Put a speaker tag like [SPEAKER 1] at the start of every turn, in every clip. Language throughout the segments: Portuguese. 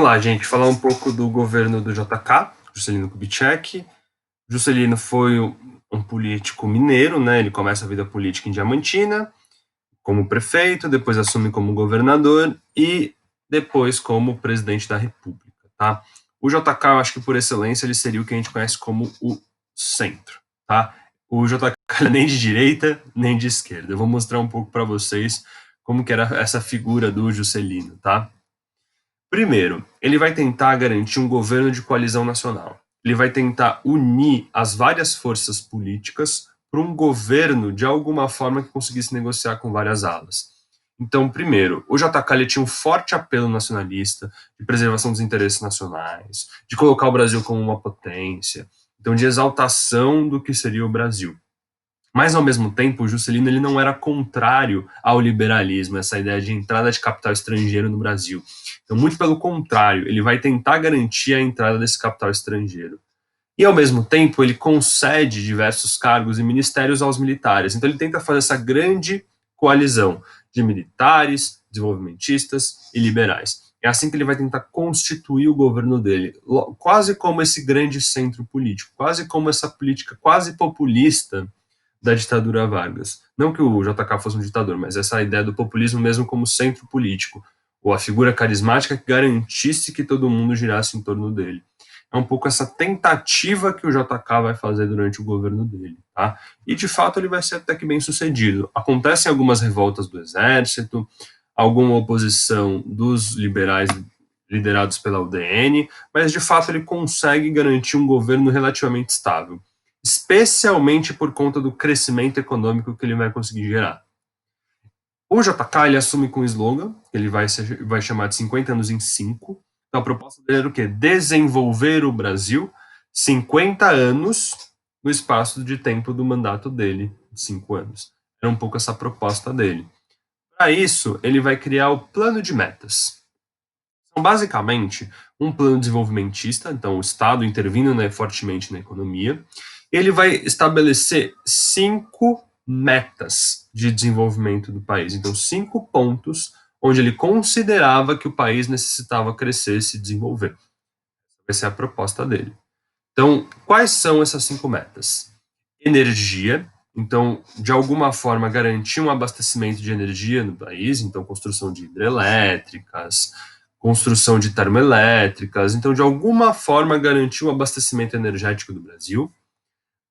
[SPEAKER 1] Vamos lá, gente, falar um pouco do governo do JK, Juscelino Kubitschek. Juscelino foi um político mineiro, né? Ele começa a vida política em Diamantina, como prefeito, depois assume como governador e depois como presidente da República, tá? O JK, eu acho que por excelência, ele seria o que a gente conhece como o centro, tá? O JK não é nem de direita, nem de esquerda. Eu vou mostrar um pouco para vocês como que era essa figura do Juscelino, tá? Primeiro, ele vai tentar garantir um governo de coalizão nacional. Ele vai tentar unir as várias forças políticas para um governo de alguma forma que conseguisse negociar com várias alas. Então, primeiro, o JK ele tinha um forte apelo nacionalista, de preservação dos interesses nacionais, de colocar o Brasil como uma potência, então de exaltação do que seria o Brasil. Mas, ao mesmo tempo, o Juscelino ele não era contrário ao liberalismo, essa ideia de entrada de capital estrangeiro no Brasil. Então, muito pelo contrário, ele vai tentar garantir a entrada desse capital estrangeiro. E, ao mesmo tempo, ele concede diversos cargos e ministérios aos militares. Então, ele tenta fazer essa grande coalizão de militares, desenvolvimentistas e liberais. É assim que ele vai tentar constituir o governo dele, quase como esse grande centro político, quase como essa política quase populista da ditadura Vargas. Não que o JK fosse um ditador, mas essa ideia do populismo mesmo como centro político, ou a figura carismática que garantisse que todo mundo girasse em torno dele. É um pouco essa tentativa que o JK vai fazer durante o governo dele, tá? E de fato ele vai ser até que bem sucedido. Acontecem algumas revoltas do exército, alguma oposição dos liberais liderados pela UDN, mas de fato ele consegue garantir um governo relativamente estável, especialmente por conta do crescimento econômico que ele vai conseguir gerar. O JK ele assume com um slogan, que ele vai chamar de 50 anos em 5. Então a proposta dele era o quê? Desenvolver o Brasil 50 anos no espaço de tempo do mandato dele, de 5 anos. Era um pouco essa proposta dele. Para isso, ele vai criar o plano de metas. São basicamente um plano desenvolvimentista, então o Estado intervindo, né, fortemente na economia. Ele vai estabelecer 5 metas de desenvolvimento do país, então 5 pontos onde ele considerava que o país necessitava crescer e se desenvolver. Essa é a proposta dele. Então, quais são essas 5 metas? Energia, então, de alguma forma, garantir um abastecimento de energia no país, então, construção de hidrelétricas, construção de termoelétricas, então, de alguma forma, garantir o abastecimento energético do Brasil.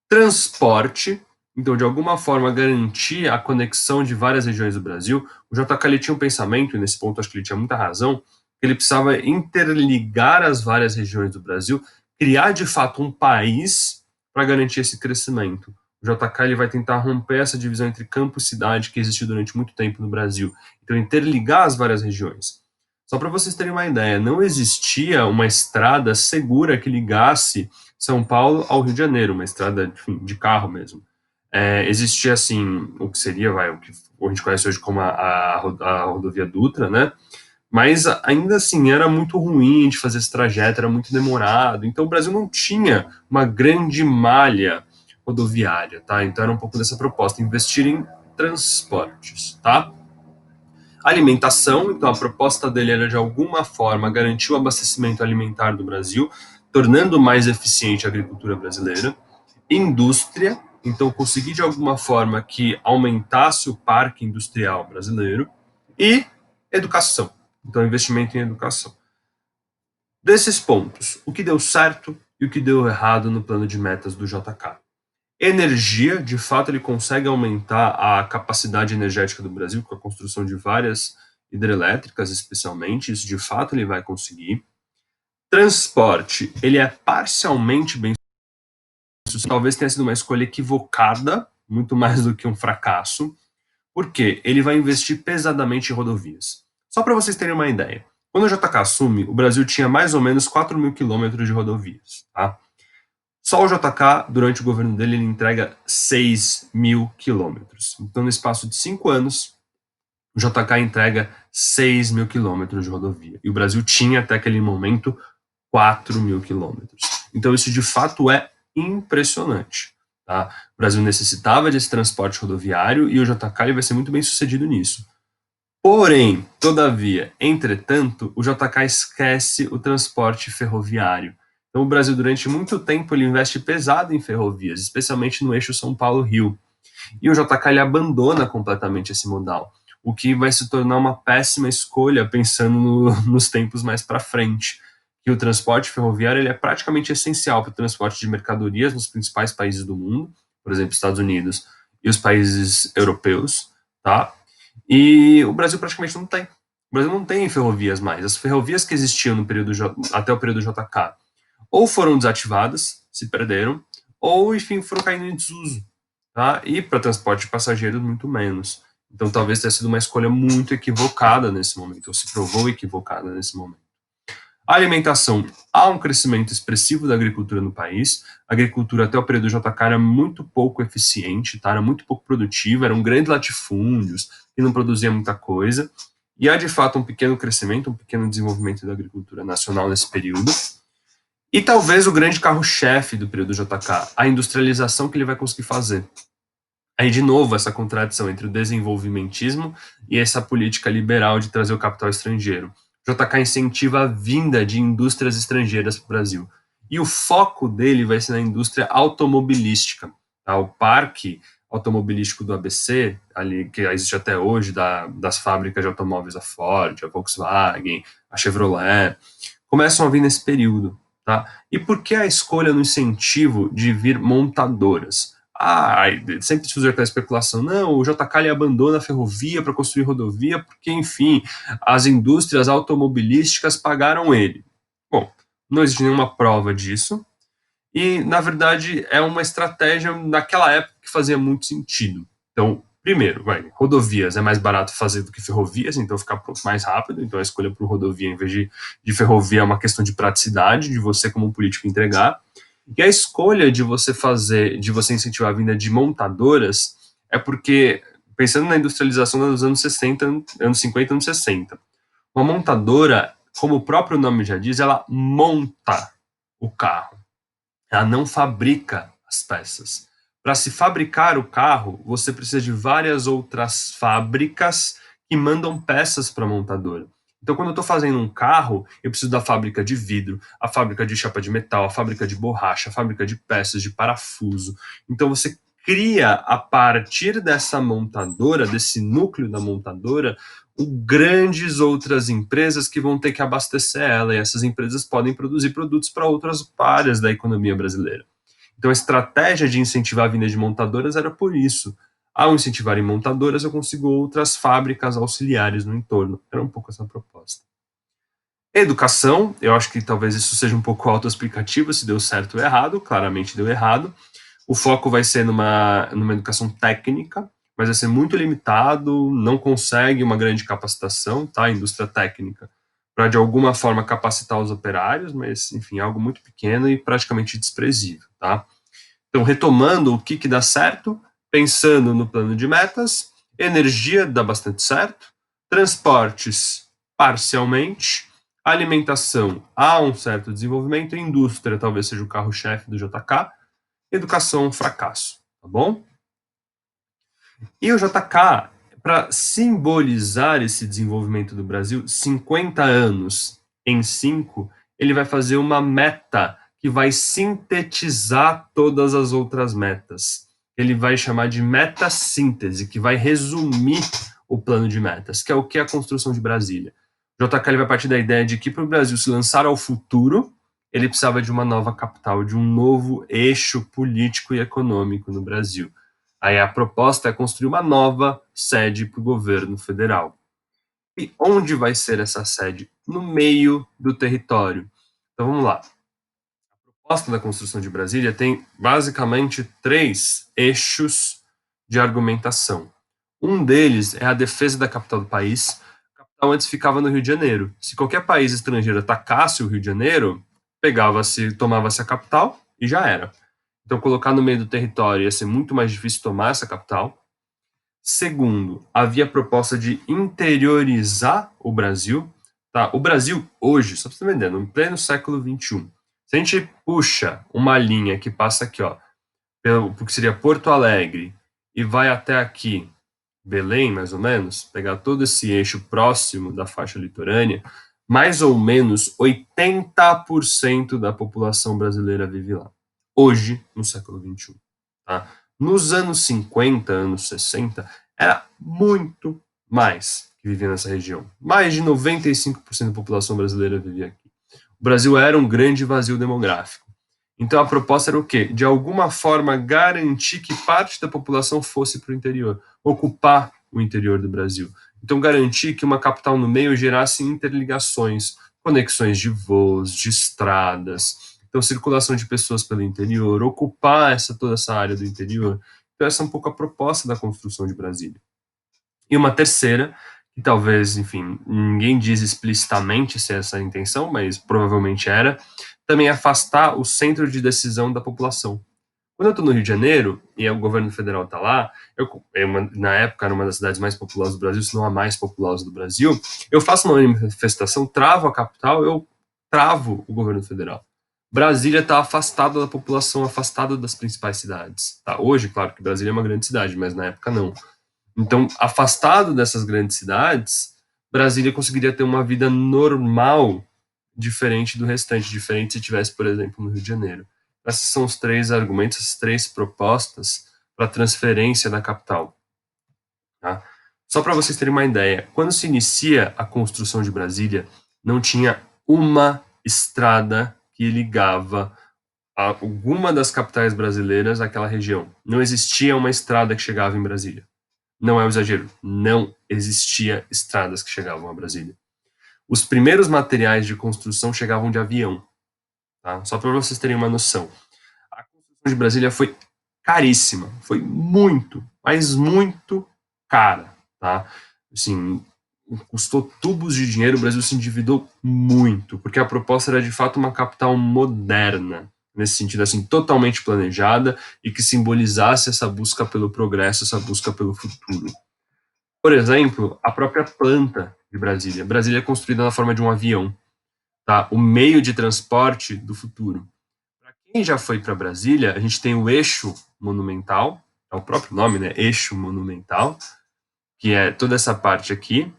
[SPEAKER 1] Transporte, então, de alguma forma, garantir a conexão de várias regiões do Brasil. O JK ele tinha um pensamento, e nesse ponto acho que ele tinha muita razão, que ele precisava interligar as várias regiões do Brasil, criar de fato um país para garantir esse crescimento. O JK ele vai tentar romper essa divisão entre campo e cidade que existiu durante muito tempo no Brasil. Então, interligar as várias regiões. Só para vocês terem uma ideia, não existia uma estrada segura que ligasse São Paulo ao Rio de Janeiro, uma estrada, enfim, de carro mesmo. Existia, assim, o que seria, o que a gente conhece hoje como a rodovia Dutra, né? Mas ainda assim era muito ruim de fazer esse trajeto, era muito demorado. Então o Brasil não tinha uma grande malha rodoviária, tá? Então era um pouco dessa proposta, investir em transportes, tá? Alimentação, então a proposta dele era de alguma forma garantir o abastecimento alimentar do Brasil, tornando mais eficiente a agricultura brasileira. Indústria, então conseguir de alguma forma que aumentasse o parque industrial brasileiro. E educação, então investimento em educação. Desses pontos, o que deu certo e o que deu errado no plano de metas do JK? Energia, de fato, ele consegue aumentar a capacidade energética do Brasil com a construção de várias hidrelétricas, especialmente, isso de fato ele vai conseguir. Transporte, ele é parcialmente bem sucedido, talvez tenha sido uma escolha equivocada, muito mais do que um fracasso, porque ele vai investir pesadamente em rodovias. Só para vocês terem uma ideia, quando o JK assume, o Brasil tinha mais ou menos 4 mil quilômetros de rodovias, tá? Só o JK, durante o governo dele, ele entrega 6 mil quilômetros. Então, no espaço de 5 anos, o JK entrega 6 mil quilômetros de rodovia. E o Brasil tinha, até aquele momento, 4 mil quilômetros. Então, isso de fato é impressionante. Tá? O Brasil necessitava desse transporte rodoviário e o JK ele vai ser muito bem sucedido nisso. Porém, todavia, entretanto, o JK esquece o transporte ferroviário. Então, o Brasil, durante muito tempo, ele investe pesado em ferrovias, especialmente no eixo São Paulo-Rio. E o JK ele abandona completamente esse modal, o que vai se tornar uma péssima escolha pensando nos tempos mais para frente. Que o transporte ferroviário ele é praticamente essencial para o transporte de mercadorias nos principais países do mundo, por exemplo, Estados Unidos e os países europeus, tá? E o Brasil praticamente não tem. O Brasil não tem ferrovias mais. As ferrovias que existiam no período até o período JK ou foram desativadas, se perderam, ou enfim foram caindo em desuso, tá? E para transporte de passageiros muito menos. Então talvez tenha sido uma escolha muito equivocada nesse momento, ou se provou equivocada nesse momento. A alimentação, há um crescimento expressivo da agricultura no país. A agricultura até o período JK era muito pouco eficiente, tá? Era muito pouco produtiva, eram grandes latifúndios que não produziam muita coisa. E há de fato um pequeno crescimento, um pequeno desenvolvimento da agricultura nacional nesse período. E talvez o grande carro-chefe do período JK, a industrialização que ele vai conseguir fazer. Aí, de novo, essa contradição entre o desenvolvimentismo e essa política liberal de trazer o capital estrangeiro. O JK incentiva a vinda de indústrias estrangeiras para o Brasil. E o foco dele vai ser na indústria automobilística. Tá? O parque automobilístico do ABC, ali, que existe até hoje, das fábricas de automóveis a Ford, a Volkswagen, a Chevrolet, começam a vir nesse período. Tá? E por que a escolha no incentivo de vir montadoras? Sempre se usa aquela especulação, não, o JK ele abandona a ferrovia para construir rodovia, porque, enfim, as indústrias automobilísticas pagaram ele. Bom, não existe nenhuma prova disso, e, na verdade, é uma estratégia naquela época que fazia muito sentido. Então, primeiro, rodovias é mais barato fazer do que ferrovias, então fica pronto mais rápido, então a escolha por rodovia em vez de ferrovia é uma questão de praticidade, de você como político entregar. E a escolha de você incentivar a vinda de montadoras é porque, pensando na industrialização dos anos 60, anos 50, anos 60, uma montadora, como o próprio nome já diz, ela monta o carro. Ela não fabrica as peças. Para se fabricar o carro, você precisa de várias outras fábricas que mandam peças para a montadora. Então, quando eu estou fazendo um carro, eu preciso da fábrica de vidro, a fábrica de chapa de metal, a fábrica de borracha, a fábrica de peças, de parafuso. Então, você cria, a partir dessa montadora, desse núcleo da montadora, grandes outras empresas que vão ter que abastecer ela, e essas empresas podem produzir produtos para outras áreas da economia brasileira. Então, a estratégia de incentivar a vinda de montadoras era por isso. Ao incentivar em montadoras, eu consigo outras fábricas auxiliares no entorno. Era um pouco essa proposta. Educação, eu acho que talvez isso seja um pouco autoexplicativo, se deu certo ou errado, claramente deu errado. O foco vai ser numa educação técnica, mas vai ser muito limitado, não consegue uma grande capacitação, tá? Indústria técnica, para de alguma forma capacitar os operários, mas enfim, algo muito pequeno e praticamente desprezível, tá? Então, retomando o que dá certo, pensando no plano de metas, energia dá bastante certo, transportes parcialmente, alimentação há um certo desenvolvimento, indústria talvez seja o carro-chefe do JK, educação um fracasso, tá bom? E o JK, para simbolizar esse desenvolvimento do Brasil, 50 anos em 5, ele vai fazer uma meta que vai sintetizar todas as outras metas. Ele vai chamar de meta-síntese, que vai resumir o plano de metas, que é o que é a construção de Brasília. O JK ele vai partir da ideia de que para o Brasil se lançar ao futuro, ele precisava de uma nova capital, de um novo eixo político e econômico no Brasil. Aí a proposta é construir uma nova sede para o governo federal. E onde vai ser essa sede? No meio do território. Então vamos lá. A proposta da construção de Brasília tem basicamente 3 eixos de argumentação. Um deles é a defesa da capital do país. A capital antes ficava no Rio de Janeiro. Se qualquer país estrangeiro atacasse o Rio de Janeiro, tomava-se a capital e já era. Então, colocar no meio do território ia ser muito mais difícil tomar essa capital. Segundo, havia a proposta de interiorizar o Brasil. Tá? O Brasil, hoje, só para você entender, no pleno século XXI, se a gente puxa uma linha que passa aqui, ó, pelo que seria Porto Alegre, e vai até aqui, Belém, mais ou menos, pegar todo esse eixo próximo da faixa litorânea, mais ou menos 80% da população brasileira vive lá. Hoje, no século XXI. Tá? Nos anos 50, anos 60, era muito mais que vivia nessa região. Mais de 95% da população brasileira vivia aqui. O Brasil era um grande vazio demográfico. Então a proposta era o quê? De alguma forma garantir que parte da população fosse para o interior, ocupar o interior do Brasil. Então garantir que uma capital no meio gerasse interligações, conexões de voos, de estradas, então circulação de pessoas pelo interior, ocupar toda essa área do interior. Então essa é um pouco a proposta da construção de Brasília. E uma terceira, que talvez, enfim, ninguém diz explicitamente se é essa a intenção, mas provavelmente era, também afastar o centro de decisão da população. Quando eu estou no Rio de Janeiro e o governo federal está lá, na época era uma das cidades mais populosas do Brasil, se não a mais populosa do Brasil, eu faço uma manifestação, travo a capital, eu travo o governo federal. Brasília está afastada da população, afastada das principais cidades. Tá? Hoje, claro que Brasília é uma grande cidade, mas na época não. Então, afastado dessas grandes cidades, Brasília conseguiria ter uma vida normal, diferente do restante, diferente se tivesse, por exemplo, no Rio de Janeiro. Esses são os três argumentos, as três propostas para a transferência da capital. Tá? Só para vocês terem uma ideia, quando se inicia a construção de Brasília, não tinha uma estrada que ligava alguma das capitais brasileiras àquela região. Não existia uma estrada que chegava em Brasília. Não é um exagero, não existia estradas que chegavam a Brasília. Os primeiros materiais de construção chegavam de avião, tá? Só para vocês terem uma noção. A construção de Brasília foi caríssima, foi muito, mas muito cara, tá? Assim, custou tubos de dinheiro, o Brasil se endividou muito, porque a proposta era de fato uma capital moderna, nesse sentido assim, totalmente planejada e que simbolizasse essa busca pelo progresso, essa busca pelo futuro. Por exemplo, a própria planta de Brasília. Brasília é construída na forma de um avião, tá? O meio de transporte do futuro. Para quem já foi para Brasília, a gente tem o eixo monumental, é o próprio nome, né? Eixo monumental, que é toda essa parte aqui.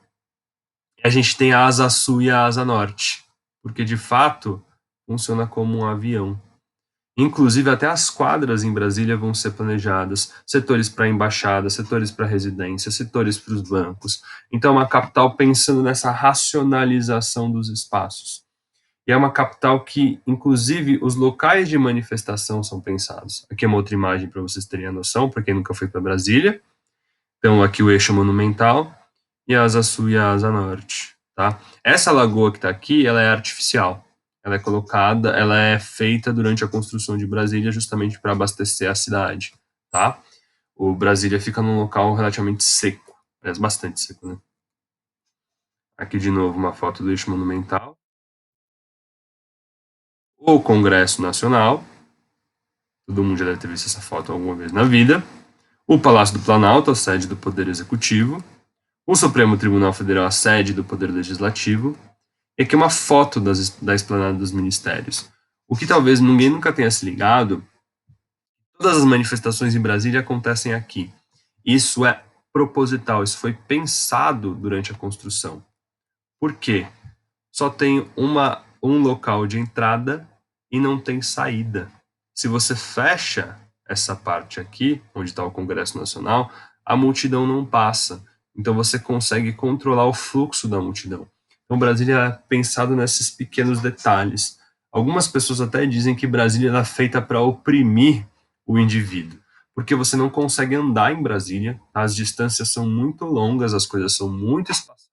[SPEAKER 1] E a gente tem a asa sul e a asa norte, porque de fato funciona como um avião. Inclusive, até as quadras em Brasília vão ser planejadas, setores para embaixada, setores para residência, setores para os bancos. Então, é uma capital pensando nessa racionalização dos espaços. E é uma capital que, inclusive, os locais de manifestação são pensados. Aqui é uma outra imagem para vocês terem a noção, para quem nunca foi para Brasília. Então, aqui o eixo monumental e a asa sul e a asa norte. Tá? Essa lagoa que está aqui, ela é artificial. Ela é colocada, ela é feita durante a construção de Brasília justamente para abastecer a cidade, tá? O Brasília fica num local relativamente seco, aliás, bastante seco, né? Aqui de novo uma foto do eixo monumental. O Congresso Nacional, todo mundo já deve ter visto essa foto alguma vez na vida. O Palácio do Planalto, a sede do Poder Executivo. O Supremo Tribunal Federal, a sede do Poder Legislativo. E aqui uma foto da esplanada dos ministérios. O que talvez ninguém nunca tenha se ligado, todas as manifestações em Brasília acontecem aqui. Isso é proposital, isso foi pensado durante a construção. Por quê? Só tem um local de entrada e não tem saída. Se você fecha essa parte aqui, onde está o Congresso Nacional, a multidão não passa. Então você consegue controlar o fluxo da multidão. Então Brasília é pensado nesses pequenos detalhes. Algumas pessoas até dizem que Brasília é feita para oprimir o indivíduo, porque você não consegue andar em Brasília, as distâncias são muito longas, as coisas são muito espaçadas,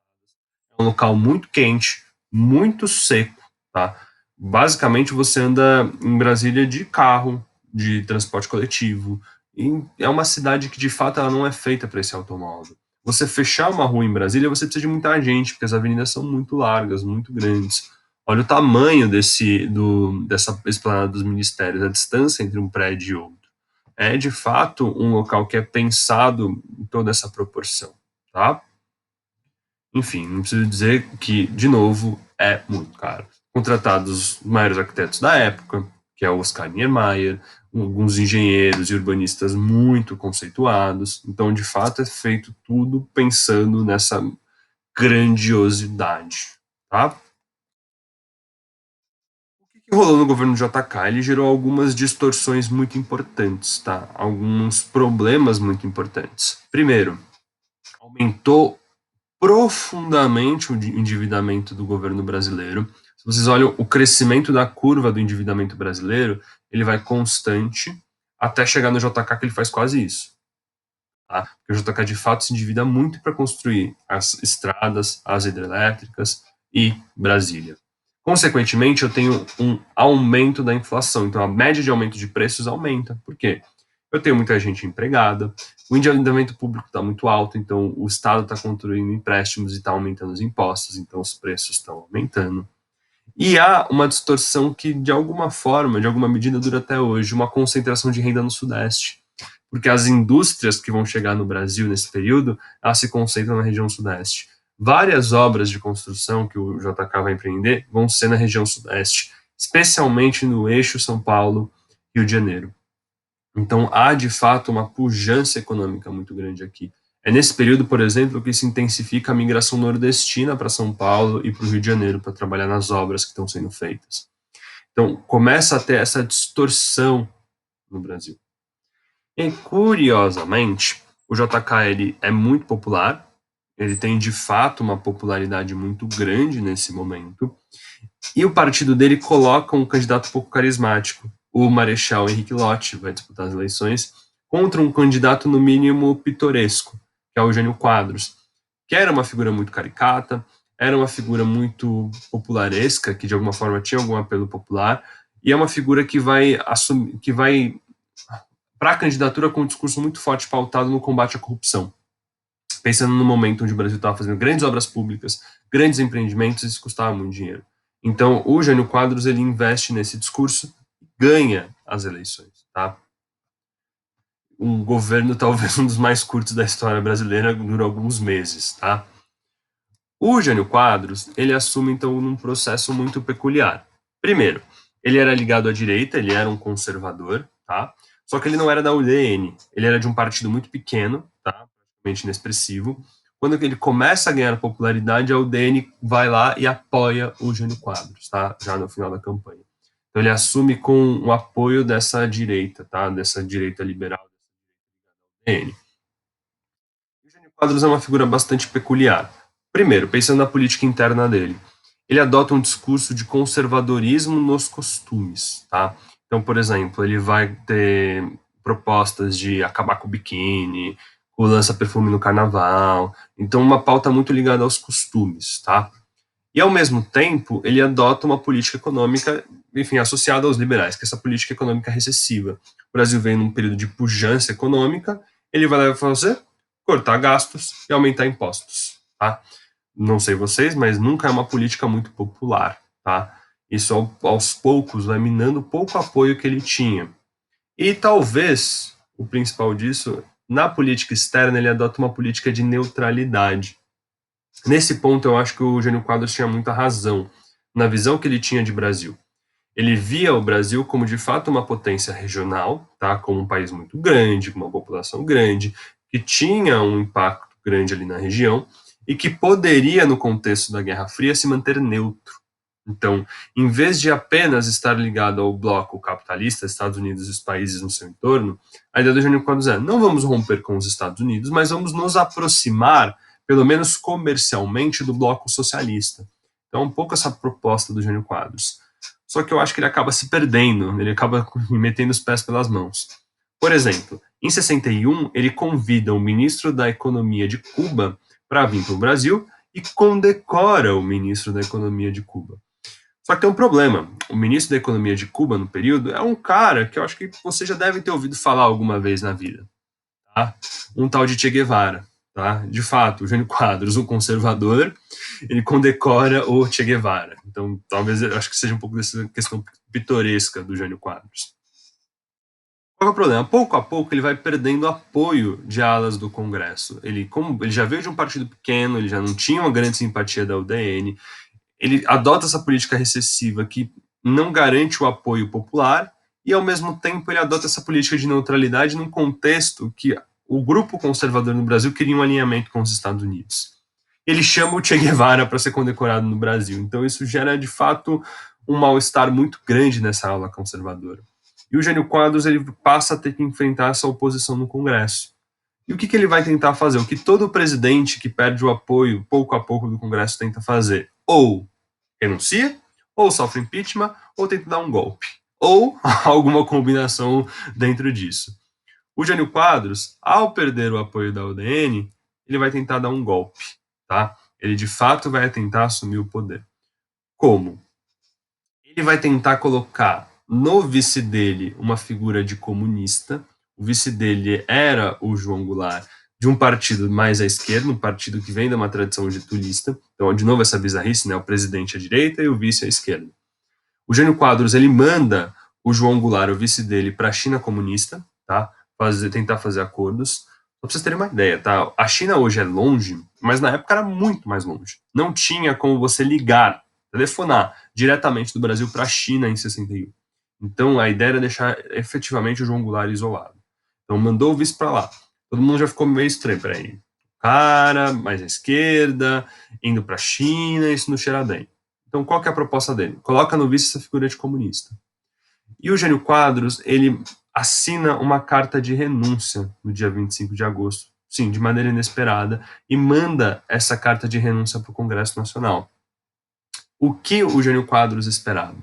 [SPEAKER 1] é um local muito quente, muito seco, tá? Basicamente você anda em Brasília de carro, de transporte coletivo, e é uma cidade que de fato ela não é feita para esse automóvel. Você fechar uma rua em Brasília, você precisa de muita gente, porque as avenidas são muito largas, muito grandes. Olha o tamanho dessa esplanada dos ministérios, a distância entre um prédio e outro. É de fato um local que é pensado em toda essa proporção, tá? Enfim, não preciso dizer que, de novo, é muito caro. Contratados os maiores arquitetos da época, que é o Oscar Niemeyer, alguns engenheiros e urbanistas muito conceituados. Então, de fato, é feito tudo pensando nessa grandiosidade, tá? O que rolou no governo JK? Ele gerou algumas distorções muito importantes, tá? Alguns problemas muito importantes. Primeiro, aumentou profundamente o endividamento do governo brasileiro. Se vocês olham o crescimento da curva do endividamento brasileiro, ele vai constante até chegar no JK, que ele faz quase isso. Tá? Porque o JK de fato se endivida muito para construir as estradas, as hidrelétricas e Brasília. Consequentemente, eu tenho um aumento da inflação. Então, a média de aumento de preços aumenta. Por quê? Eu tenho muita gente empregada, o endividamento público está muito alto, então o Estado está construindo empréstimos e está aumentando os impostos, então os preços estão aumentando. E há uma distorção que, de alguma forma, de alguma medida, dura até hoje, uma concentração de renda no Sudeste. Porque as indústrias que vão chegar no Brasil nesse período, elas se concentram na região Sudeste. Várias obras de construção que o JK vai empreender vão ser na região Sudeste, especialmente no eixo São Paulo-Rio de Janeiro. Então, há de fato uma pujança econômica muito grande aqui. É nesse período, por exemplo, que se intensifica a migração nordestina para São Paulo e para o Rio de Janeiro para trabalhar nas obras que estão sendo feitas. Então, começa a ter essa distorção no Brasil. E, curiosamente, o JK ele é muito popular, ele tem de fato uma popularidade muito grande nesse momento, e o partido dele coloca um candidato pouco carismático, o Marechal Henrique Lott, vai disputar as eleições, contra um candidato no mínimo pitoresco, que é o Eugênio Quadros, que era uma figura muito caricata, era uma figura muito popularesca, que de alguma forma tinha algum apelo popular, e é uma figura que vai assumir, que vai para a candidatura com um discurso muito forte pautado no combate à corrupção. Pensando no momento onde o Brasil estava fazendo grandes obras públicas, grandes empreendimentos, isso custava muito dinheiro. Então, o Jânio Quadros ele investe nesse discurso, ganha as eleições, tá? Um governo talvez um dos mais curtos da história brasileira, dura alguns meses, tá? O Jânio Quadros, ele assume então num processo muito peculiar. Primeiro, ele era ligado à direita, ele era um conservador, tá? Só que ele não era da UDN, ele era de um partido muito pequeno, tá? Praticamente inexpressivo. Quando ele começa a ganhar popularidade, a UDN vai lá e apoia o Jânio Quadros, tá? Já no final da campanha. Então ele assume com o apoio dessa direita, tá? Dessa direita liberal da UDN. O Jânio Quadros é uma figura bastante peculiar. Primeiro, pensando na política interna dele, ele adota um discurso de conservadorismo nos costumes, tá? Então, por exemplo, ele vai ter propostas de acabar com o biquíni, o lança-perfume no carnaval, então uma pauta muito ligada aos costumes, tá? E, ao mesmo tempo, ele adota uma política econômica, enfim, associada aos liberais, que é essa política econômica recessiva. O Brasil vem num período de pujança econômica, ele vai lá e fazer cortar gastos e aumentar impostos, tá? Não sei vocês, mas nunca é uma política muito popular, tá? Isso aos poucos vai minando pouco apoio que ele tinha. E talvez, o principal disso, na política externa ele adota uma política de neutralidade. Nesse ponto, eu acho que o Jânio Quadros tinha muita razão na visão que ele tinha de Brasil. Ele via o Brasil como, de fato, uma potência regional, tá? Como um país muito grande, com uma população grande, que tinha um impacto grande ali na região e que poderia, no contexto da Guerra Fria, se manter neutro. Então, em vez de apenas estar ligado ao bloco capitalista, Estados Unidos e os países no seu entorno, a ideia do Jânio Quadros é: não vamos romper com os Estados Unidos, mas vamos nos aproximar, pelo menos comercialmente, do bloco socialista. Então, um pouco essa proposta do Jânio Quadros. Só que eu acho que ele acaba se perdendo, ele acaba metendo os pés pelas mãos. Por exemplo, em 61, ele convida o ministro da Economia de Cuba para vir para o Brasil e condecora o ministro da Economia de Cuba. Só que tem um problema. O ministro da Economia de Cuba, no período, é um cara que eu acho que você já deve ter ouvido falar alguma vez na vida. Tá? Um tal de Che Guevara. Tá? De fato, o Jânio Quadros, um conservador, ele condecora o Che Guevara. Então, talvez eu acho que seja um pouco dessa questão pitoresca do Jânio Quadros. Qual é o problema? Pouco a pouco ele vai perdendo apoio de alas do Congresso. Como ele já veio de um partido pequeno, ele já não tinha uma grande simpatia da UDN, ele adota essa política recessiva que não garante o apoio popular e ao mesmo tempo ele adota essa política de neutralidade num contexto que o grupo conservador no Brasil queria um alinhamento com os Estados Unidos. Ele chama o Che Guevara para ser condecorado no Brasil, então isso gera de fato um mal-estar muito grande nessa ala conservadora. E o Jânio Quadros ele passa a ter que enfrentar essa oposição no Congresso. E o que ele vai tentar fazer? O que todo presidente que perde o apoio pouco a pouco do Congresso tenta fazer? Ou renuncia, ou sofre impeachment, ou tenta dar um golpe. Ou alguma combinação dentro disso. O Jânio Quadros, ao perder o apoio da UDN, ele vai tentar dar um golpe, tá? Ele de fato vai tentar assumir o poder. Como? Ele vai tentar colocar no vice dele uma figura de comunista. O vice dele era o João Goulart, de um partido mais à esquerda, um partido que vem de uma tradição getulista. Então, de novo, essa bizarrice, né? O presidente à direita e o vice à esquerda. O Jânio Quadros, ele manda o João Goulart, o vice dele, para a China comunista, tá? Tentar fazer acordos. Só para vocês terem uma ideia, tá? A China hoje é longe, mas na época era muito mais longe. Não tinha como você ligar, telefonar diretamente do Brasil para a China em 61. Então a ideia era deixar efetivamente o João Goulart isolado. Então mandou o vice para lá. Todo mundo já ficou meio estranho, peraí. Cara, mais à esquerda, indo para a China, isso não cheira bem. Então qual que é a proposta dele? Coloca no vice essa figura de comunista. E o Jânio Quadros, ele assina uma carta de renúncia no dia 25 de agosto, sim, de maneira inesperada, e manda essa carta de renúncia para o Congresso Nacional. O que o Jânio Quadros esperava?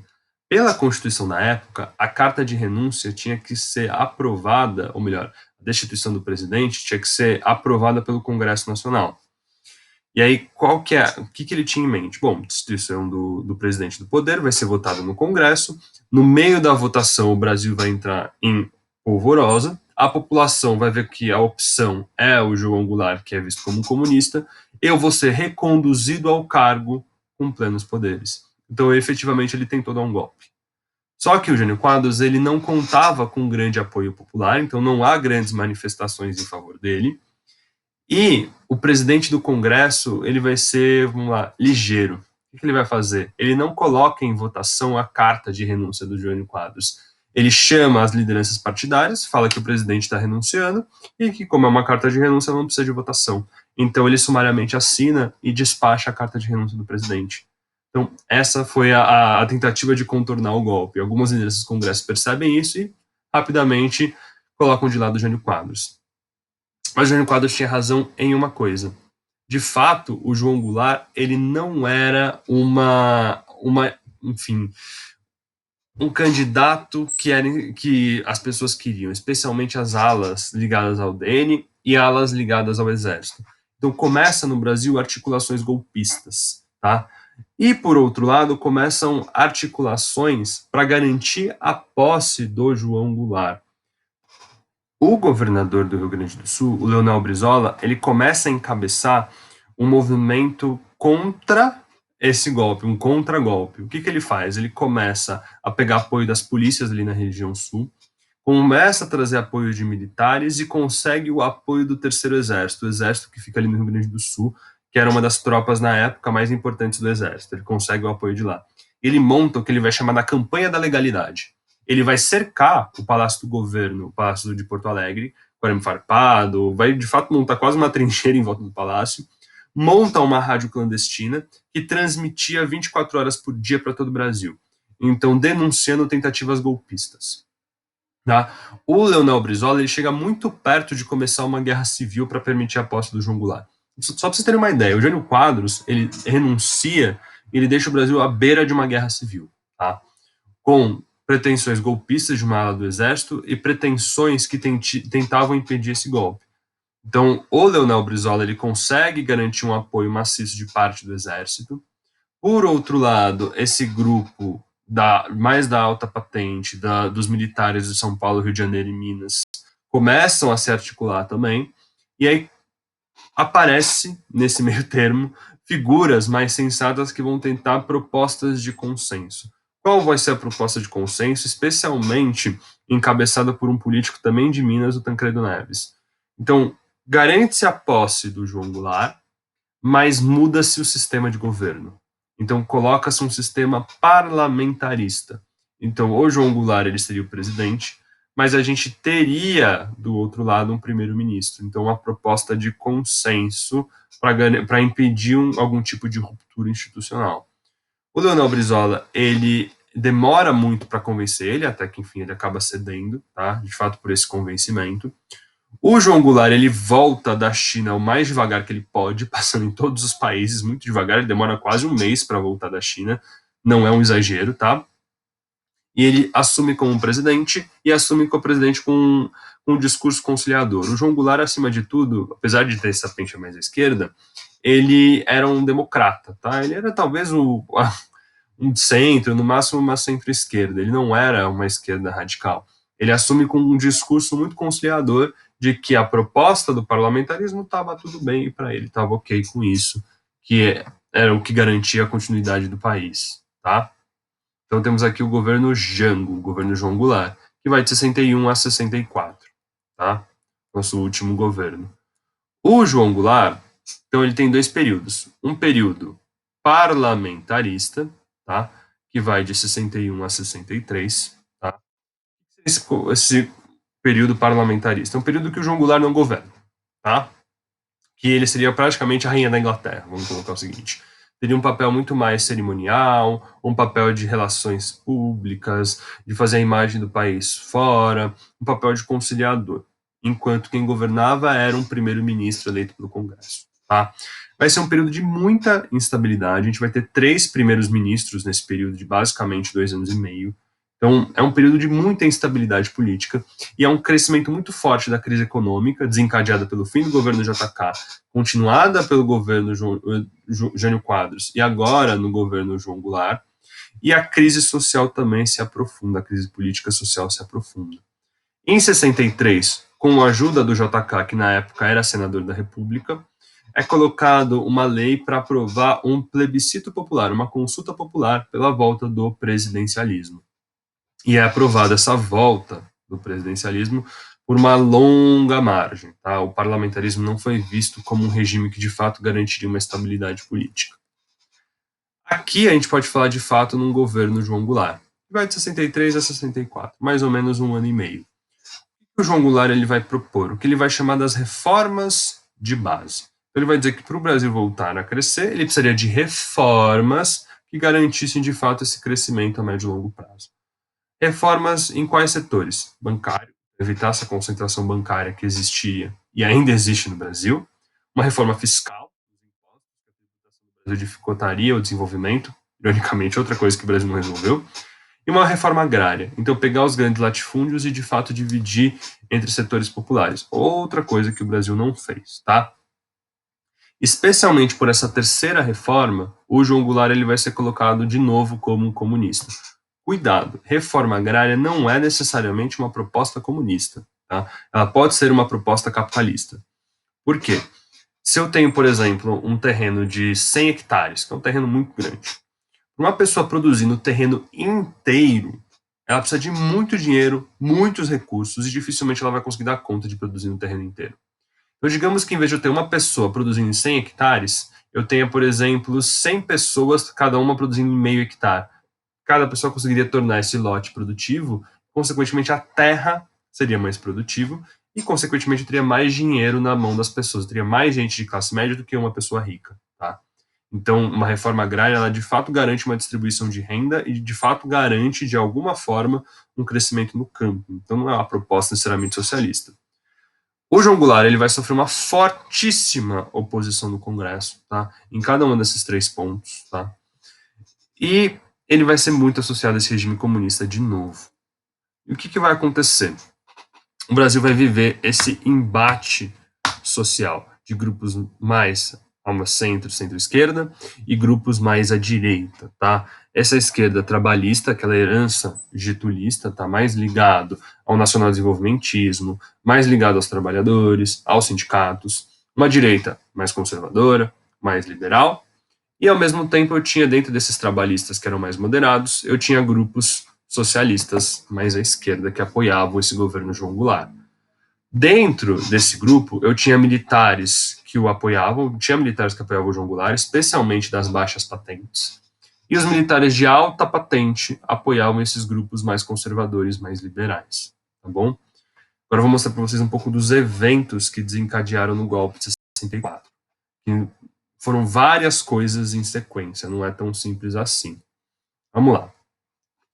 [SPEAKER 1] Pela Constituição da época, a carta de renúncia tinha que ser aprovada, ou melhor, a destituição do presidente tinha que ser aprovada pelo Congresso Nacional. E aí, o que ele tinha em mente? Bom, destituição do presidente do poder vai ser votada no Congresso. No meio da votação, o Brasil vai entrar em polvorosa. A população vai ver que a opção é o João Goulart, que é visto como um comunista. Eu vou ser reconduzido ao cargo com plenos poderes. Então, efetivamente, ele tentou dar um golpe. Só que o Jânio Quadros, ele não contava com um grande apoio popular, então não há grandes manifestações em favor dele. E o presidente do Congresso, ele vai ser, vamos lá, ligeiro. O que ele vai fazer? Ele não coloca em votação a carta de renúncia do Jânio Quadros. Ele chama as lideranças partidárias, fala que o presidente está renunciando e que, como é uma carta de renúncia, não precisa de votação. Então, ele sumariamente assina e despacha a carta de renúncia do presidente. Então, essa foi a tentativa de contornar o golpe. Algumas lideranças do Congresso percebem isso e, rapidamente, colocam de lado o Jânio Quadros. Mas o Jânio Quadros tinha razão em uma coisa. De fato, o João Goulart, ele não era enfim, um candidato que as pessoas queriam, especialmente as alas ligadas ao DN e alas ligadas ao Exército. Então começa no Brasil articulações golpistas, tá? E por outro lado, começam articulações para garantir a posse do João Goulart. O governador do Rio Grande do Sul, o Leonel Brizola, ele começa a encabeçar um movimento contra esse golpe, um contragolpe. O que ele faz? Ele começa a pegar apoio das polícias ali na região sul, começa a trazer apoio de militares e consegue o apoio do Terceiro Exército, o exército que fica ali no Rio Grande do Sul, que era uma das tropas na época mais importantes do exército. Ele consegue o apoio de lá. Ele monta o que ele vai chamar da Campanha da Legalidade. Ele vai cercar o Palácio do Governo, o Palácio de Porto Alegre, com arame farpado, vai de fato montar quase uma trincheira em volta do palácio, monta uma rádio clandestina que transmitia 24 horas por dia para todo o Brasil, então denunciando tentativas golpistas. Tá? O Leonel Brizola ele chega muito perto de começar uma guerra civil para permitir a posse do João Goulart. Só para vocês terem uma ideia, o Jânio Quadros ele renuncia, ele deixa o Brasil à beira de uma guerra civil, tá? Com pretensões golpistas de uma ala do exército e pretensões que tentavam impedir esse golpe. Então, o Leonel Brizola ele consegue garantir um apoio maciço de parte do exército. Por outro lado, esse grupo mais da alta patente, dos militares de São Paulo, Rio de Janeiro e Minas, começam a se articular também. E aí aparece, nesse meio termo, figuras mais sensatas que vão tentar propostas de consenso. Qual vai ser a proposta de consenso, especialmente encabeçada por um político também de Minas, o Tancredo Neves? Então, garante-se a posse do João Goulart, mas muda-se o sistema de governo. Então, coloca-se um sistema parlamentarista. Então, o João Goulart ele seria o presidente, mas a gente teria, do outro lado, um primeiro-ministro. Então, uma proposta de consenso para impedir algum tipo de ruptura institucional. O Leonel Brizola, ele demora muito para convencer ele, até que, enfim, ele acaba cedendo, tá? De fato, por esse convencimento. O João Goulart, ele volta da China o mais devagar que ele pode, passando em todos os países, muito devagar, ele demora quase um mês para voltar da China, não é um exagero, tá? E ele assume como presidente e assume como presidente com um discurso conciliador. O João Goulart, acima de tudo, apesar de ter essa pencha mais à esquerda, ele era um democrata, tá? Ele era talvez um centro, no máximo uma centro-esquerda. Ele não era uma esquerda radical. Ele assume com um discurso muito conciliador de que a proposta do parlamentarismo estava tudo bem e para ele estava ok com isso, que era o que garantia a continuidade do país, tá? Então temos aqui o governo Jango, o governo João Goulart, que vai de 61 a 64, tá? Nosso último governo. O João Goulart, então ele tem dois períodos. Um período parlamentarista, tá? Que vai de 61 a 63, tá? Esse período parlamentarista é um período que o João Goulart não governa, tá? Que ele seria praticamente a rainha da Inglaterra, vamos colocar o seguinte. Teria um papel muito mais cerimonial, um papel de relações públicas, de fazer a imagem do país fora, um papel de conciliador, enquanto quem governava era um primeiro-ministro eleito pelo Congresso. Tá? Vai ser um período de muita instabilidade, a gente vai ter 3 primeiros ministros nesse período de basicamente 2 anos e meio, então é um período de muita instabilidade política, e é um crescimento muito forte da crise econômica, desencadeada pelo fim do governo JK, continuada pelo governo Jânio Quadros e agora no governo João Goulart, e a crise social também se aprofunda, a crise política social se aprofunda. Em 63, com a ajuda do JK, que na época era senador da República, é colocado uma lei para aprovar um plebiscito popular, uma consulta popular pela volta do presidencialismo. E é aprovada essa volta do presidencialismo por uma longa margem. Tá? O parlamentarismo não foi visto como um regime que de fato garantiria uma estabilidade política. Aqui a gente pode falar de fato num governo João Goulart, que vai de 63 a 64, mais ou menos um ano e meio. O que o João Goulart ele vai propor? O que ele vai chamar das reformas de base. Então, ele vai dizer que para o Brasil voltar a crescer, ele precisaria de reformas que garantissem de fato esse crescimento a médio e longo prazo. Reformas em quais setores? Bancário, evitar essa concentração bancária que existia e ainda existe no Brasil. Uma reforma fiscal, o Brasil dificultaria o desenvolvimento, ironicamente, outra coisa que o Brasil não resolveu. E uma reforma agrária, então pegar os grandes latifúndios e de fato dividir entre setores populares. Outra coisa que o Brasil não fez, tá? Especialmente por essa terceira reforma, o João Goulart ele vai ser colocado de novo como um comunista. Cuidado, reforma agrária não é necessariamente uma proposta comunista, tá? Ela pode ser uma proposta capitalista. Por quê? Se eu tenho, por exemplo, um terreno de 100 hectares, que é um terreno muito grande, uma pessoa produzindo o terreno inteiro, ela precisa de muito dinheiro, muitos recursos, e dificilmente ela vai conseguir dar conta de produzir um terreno inteiro. Então, digamos que em vez de eu ter uma pessoa produzindo em 100 hectares, eu tenha, por exemplo, 100 pessoas, cada uma produzindo em meio hectare. Cada pessoa conseguiria tornar esse lote produtivo, consequentemente a terra seria mais produtiva e, consequentemente, teria mais dinheiro na mão das pessoas, teria mais gente de classe média do que uma pessoa rica, tá? Então, uma reforma agrária, ela de fato garante uma distribuição de renda e de fato garante, de alguma forma, um crescimento no campo. Então, não é uma proposta necessariamente socialista. O João Goulart ele vai sofrer uma fortíssima oposição no Congresso, tá? Em cada um desses 3 pontos, tá? E ele vai ser muito associado a esse regime comunista de novo. E o que vai acontecer? O Brasil vai viver esse embate social de grupos mais a uma centro-esquerda e grupos mais à direita, tá? Essa esquerda trabalhista, aquela herança getulista, tá mais ligado ao nacional-desenvolvimentismo, mais ligado aos trabalhadores, aos sindicatos, uma direita mais conservadora, mais liberal, e ao mesmo tempo eu tinha dentro desses trabalhistas que eram mais moderados, eu tinha grupos socialistas mais à esquerda que apoiavam esse governo João Goulart. Dentro desse grupo, eu tinha militares que o apoiavam, tinha militares que apoiavam o João Goulart, especialmente das baixas patentes. E os militares de alta patente apoiavam esses grupos mais conservadores, mais liberais, tá bom? Agora eu vou mostrar para vocês um pouco dos eventos que desencadearam no golpe de 64. Que foram várias coisas em sequência, não é tão simples assim. Vamos lá.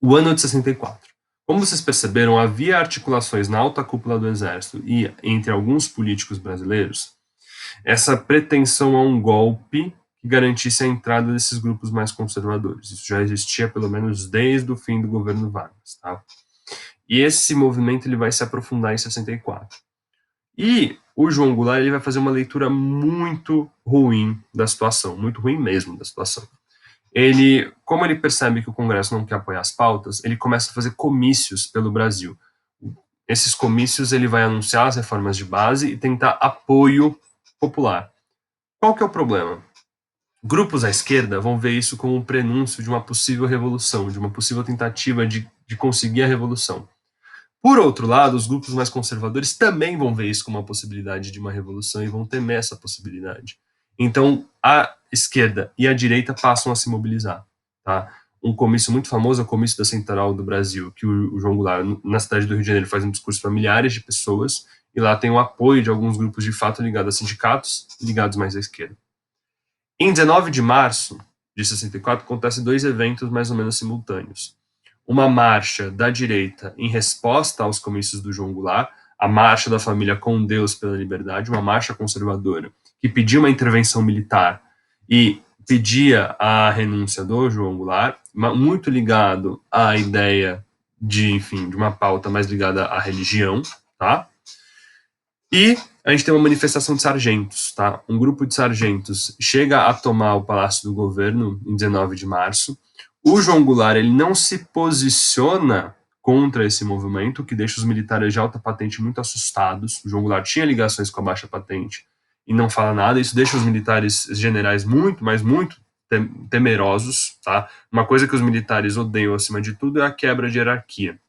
[SPEAKER 1] O ano de 64. Como vocês perceberam, havia articulações na alta cúpula do Exército e entre alguns políticos brasileiros essa pretensão a um golpe que garantisse a entrada desses grupos mais conservadores. Isso já existia pelo menos desde o fim do governo Vargas, tá? E esse movimento ele vai se aprofundar em 64. E o João Goulart ele vai fazer uma leitura muito ruim da situação, muito ruim mesmo da situação. Como ele percebe que o Congresso não quer apoiar as pautas, ele começa a fazer comícios pelo Brasil. Esses comícios ele vai anunciar as reformas de base e tentar apoio popular. Qual que é o problema? Grupos à esquerda vão ver isso como um prenúncio de uma possível revolução, de uma possível tentativa de conseguir a revolução. Por outro lado, os grupos mais conservadores também vão ver isso como uma possibilidade de uma revolução e vão temer essa possibilidade. Então, a esquerda e a direita passam a se mobilizar. Tá? Um comício muito famoso é o comício da Central do Brasil, que o João Goulart, na cidade do Rio de Janeiro, faz um discurso para milhares de pessoas, e lá tem o apoio de alguns grupos de fato ligados a sindicatos e ligados mais à esquerda. Em 19 de março de 64, acontecem dois eventos mais ou menos simultâneos. Uma marcha da direita em resposta aos comícios do João Goulart, a Marcha da Família com Deus pela Liberdade, uma marcha conservadora, que pedia uma intervenção militar e pedia a renúncia do João Goulart, muito ligado à ideia de uma pauta mais ligada à religião, tá? E a gente tem uma manifestação de sargentos, tá? Um grupo de sargentos chega a tomar o Palácio do Governo em 19 de março. O João Goulart, ele não se posiciona contra esse movimento, que deixa os militares de alta patente muito assustados. O João Goulart tinha ligações com a baixa patente e não fala nada. Isso deixa os militares generais muito, mas muito temerosos, tá? Uma coisa que os militares odeiam acima de tudo é a quebra de hierarquia.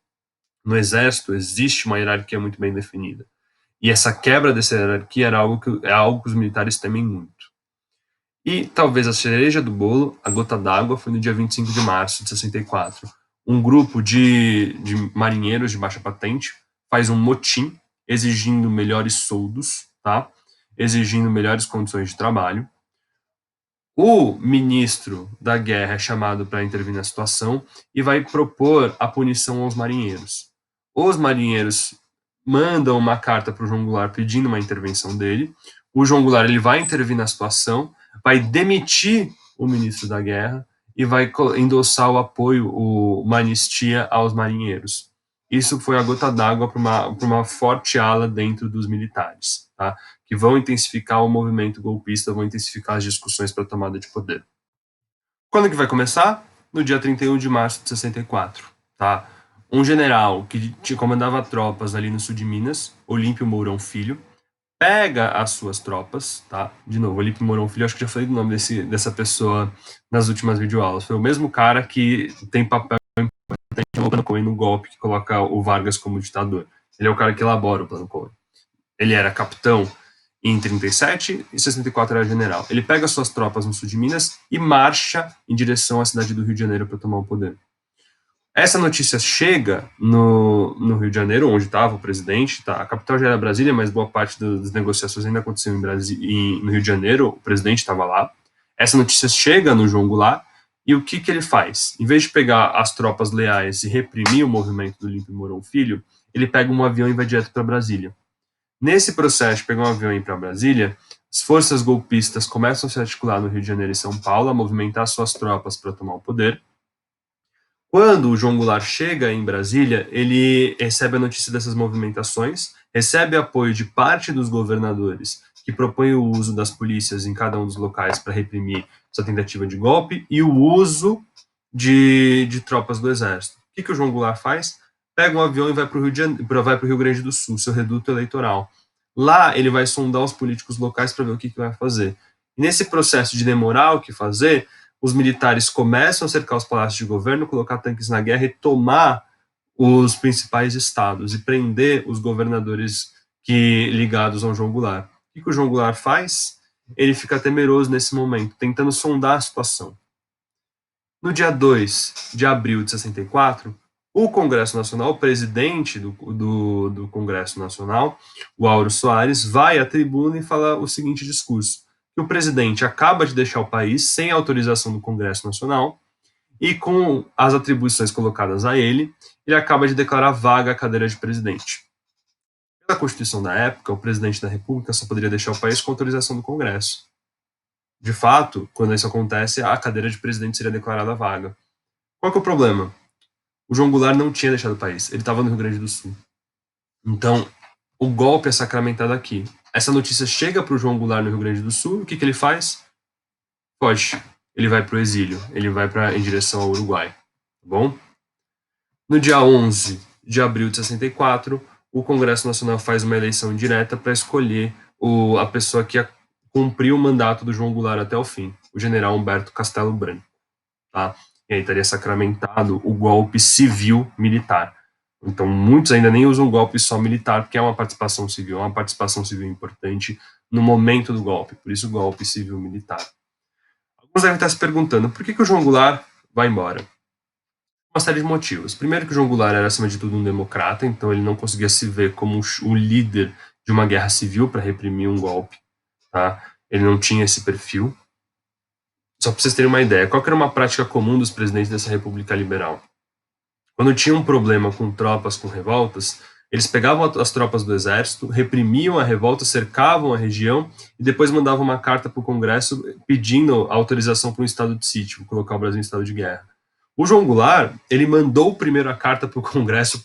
[SPEAKER 1] No Exército existe uma hierarquia muito bem definida. E essa quebra dessa hierarquia é algo que os militares temem muito. E talvez a cereja do bolo, a gota d'água, foi no dia 25 de março de 64. Um grupo de marinheiros de baixa patente faz um motim exigindo melhores soldos, tá? Exigindo melhores condições de trabalho. O ministro da guerra é chamado para intervir na situação e vai propor a punição aos marinheiros. Os marinheiros mandam uma carta para o João Goulart pedindo uma intervenção dele. O João Goulart ele vai intervir na situação, vai demitir o ministro da guerra e vai endossar o apoio, uma anistia aos marinheiros. Isso foi a gota d'água para uma forte ala dentro dos militares, tá? Que vão intensificar o movimento golpista, vão intensificar as discussões para a tomada de poder. Quando que vai começar? No dia 31 de março de 64, tá? Um general que comandava tropas ali no sul de Minas, Olímpio Mourão Filho, pega as suas tropas, tá? De novo, Olímpio Mourão Filho, acho que já falei do nome dessa pessoa nas últimas videoaulas. Foi o mesmo cara que tem papel importante no Plano Cohen no golpe que coloca o Vargas como ditador. Ele é o cara que elabora o Plano Cohen. Ele era capitão em 37 e 64 era general. Ele pega suas tropas no sul de Minas e marcha em direção à cidade do Rio de Janeiro para tomar o poder. Essa notícia chega no Rio de Janeiro, onde estava o presidente, tá? A capital já era Brasília, mas boa parte das negociações ainda aconteceu no Rio de Janeiro, o presidente estava lá. Essa notícia chega no João Goulart, e o que ele faz? Em vez de pegar as tropas leais e reprimir o movimento do Olímpio Mourão Filho, ele pega um avião e vai direto para Brasília. Nesse processo de pegar um avião e ir para Brasília, as forças golpistas começam a se articular no Rio de Janeiro e São Paulo, a movimentar suas tropas para tomar o poder. Quando o João Goulart chega em Brasília, ele recebe a notícia dessas movimentações, recebe apoio de parte dos governadores que propõem o uso das polícias em cada um dos locais para reprimir essa tentativa de golpe e o uso de tropas do exército. O que o João Goulart faz? Pega um avião e vai para o Rio Grande do Sul, seu reduto eleitoral. Lá ele vai sondar os políticos locais para ver o que vai fazer. E nesse processo de demorar o que fazer, os militares começam a cercar os palácios de governo, colocar tanques na guerra e tomar os principais estados e prender os governadores ligados ao João Goulart. O que o João Goulart faz? Ele fica temeroso nesse momento, tentando sondar a situação. No dia 2 de abril de 64, o Congresso Nacional, o presidente do Congresso Nacional, o Auro Soares, vai à tribuna e fala o seguinte discurso: que o presidente acaba de deixar o país sem autorização do Congresso Nacional e com as atribuições colocadas a ele, ele acaba de declarar vaga a cadeira de presidente. Pela Constituição da época, o presidente da República só poderia deixar o país com autorização do Congresso. De fato, quando isso acontece, a cadeira de presidente seria declarada vaga. Qual que é o problema? O João Goulart não tinha deixado o país, ele estava no Rio Grande do Sul. Então, o golpe é sacramentado aqui. Essa notícia chega para o João Goulart no Rio Grande do Sul, o que, que ele faz? Foge. Ele vai para o exílio, ele vai em direção ao Uruguai. Tá bom? No dia 11 de abril de 64, o Congresso Nacional faz uma eleição indireta para escolher a pessoa que ia cumprir o mandato do João Goulart até o fim, o general Humberto Castelo Branco. Tá? E aí estaria sacramentado o golpe civil-militar. Então, muitos ainda nem usam golpe só militar, porque é uma participação civil importante no momento do golpe, por isso golpe civil-militar. Alguns devem estar se perguntando, por que o João Goulart vai embora? Uma série de motivos. Primeiro que o João Goulart era, acima de tudo, um democrata, então ele não conseguia se ver como o líder de uma guerra civil para reprimir um golpe. Tá? Ele não tinha esse perfil. Só para vocês terem uma ideia, qual que era uma prática comum dos presidentes dessa República Liberal? Quando tinha um problema com tropas, com revoltas, eles pegavam as tropas do exército, reprimiam a revolta, cercavam a região e depois mandavam uma carta para o Congresso pedindo autorização para um estado de sítio, colocar o Brasil em estado de guerra. O João Goulart, ele mandou primeiro a carta para o Congresso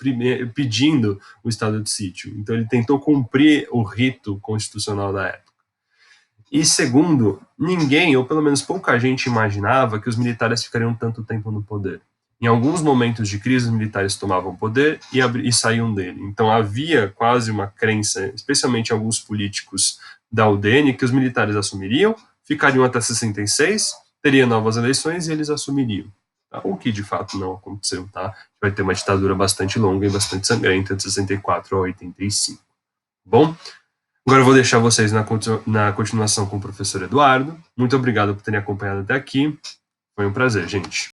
[SPEAKER 1] pedindo o estado de sítio. Então ele tentou cumprir o rito constitucional da época. E segundo, ninguém, ou pelo menos pouca gente, imaginava que os militares ficariam tanto tempo no poder. Em alguns momentos de crise, os militares tomavam poder e saíam dele. Então havia quase uma crença, especialmente em alguns políticos da UDN, que os militares assumiriam, ficariam até 66, teria novas eleições e eles assumiriam. Tá? O que de fato não aconteceu. Tá? Vai ter uma ditadura bastante longa e bastante sangrenta de 64 a 85. Bom? Agora eu vou deixar vocês na continuação com o professor Eduardo. Muito obrigado por terem acompanhado até aqui. Foi um prazer, gente.